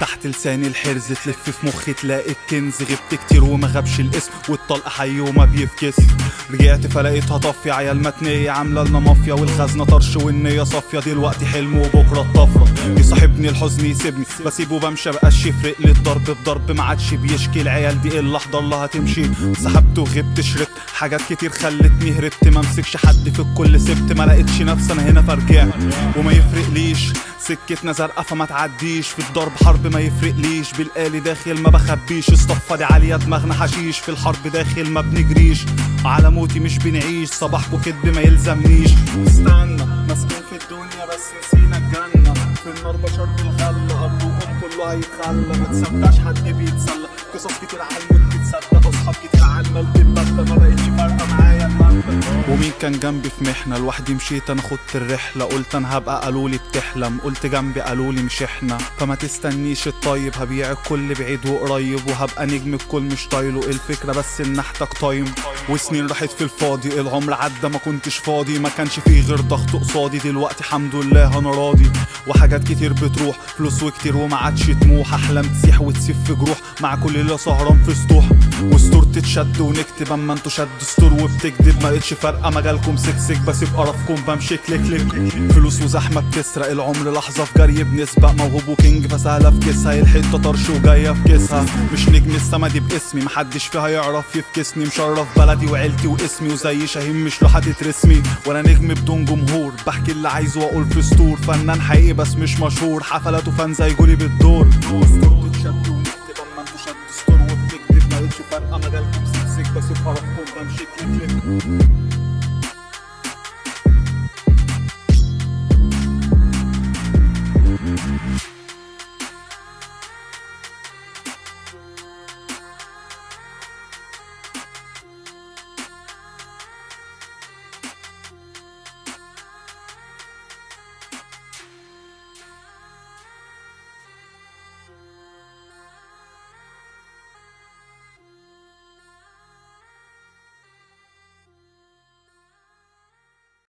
تحت لساني الحرز تلف في مخي تلاقي الكنز. غبت كتير وما غابش الاسم والطلق حي وما بيفكس. رجعت فلقيتها طافية عيال متنية عاملة لنا مافيا والخزنة طرش والنية صافية. دلوقتي حلم وبكرة الطفرة. يصاحبني الحزن يسيبني بسيبه بمشي مبقاش يفرق لي الضرب بضرب ما عادش بيشكي. العيال دي اللي احضر لها تمشي. سحبت وغبت شربت حاجات كتير خلتني هربت. ما مسكش حد في الكل سبت. ما لقيتش نفسي انا هنا فرجعت وما يفرقليش. سكتنا زرقا فما تعديش. في الضرب حرب ما يفرقليش. بالآلي داخل ما بخبيش. الصفة دي عالية دماغنا حشيش. في الحرب داخل ما بنجريش. على موتي مش بنعيش. صباحكو كدب ما يلزمنيش. استنى مسكين في الدنيا بس نسينا الجنة. في النار بشر بالغلة أرضهم كله هيتخلى. ما تصدقش حد بيتسلى. قصص كتير عالموت تتصدق. أصحاب كتير عالمال تتبدى. ما بقتش فارقة معايا المادة. ومين كان جنبي في محنة لوحدي مشيت انا خدت الرحلة. قلت انا هبقى قالولي بتحلم. قلت جنبي قالولي مش احنا. فما تستنيش الطيب هبيع الكل بعيد وقريب. وهبقى نجم الكل مش طايله. الفكرة بس ان احتاج تايم. وسنين راحت في الفاضي. العمر عدى ما كنتش فاضي. ما كانش فيه غير ضغط قصادي. دلوقتي الحمد لله انا راضي. وحاجات كتير بتروح فلوس وكتير وما عادش طموح. احلام تسيح وتسيب في جروح. مع كل اللي سهران في سطوح. وستور تتشد ونكتب اما انتوا شد ستور وبتكدب. ما لقيتش فارقه مجالكم سكسك بسيب قرفكم بمشي كليك كليك. فلوس وزحمه بتسرق العمر لحظه في جري بنسبق. موهوب وكينج فسهله في كيسها. الحته طرش وجايه في كيسها. مش نجم السما دي باسمي. محدش فيها يعرف يفكسني. مشرف بلدي وعيلتي واسمي. وزي شاهين مش له حتترسمي. وانا نجم بدون جمهور. بحكي اللي عايزه واقول في سطور. فنان حقيقي بس مش مشهور. حفلات وفان زي جولي بالدور.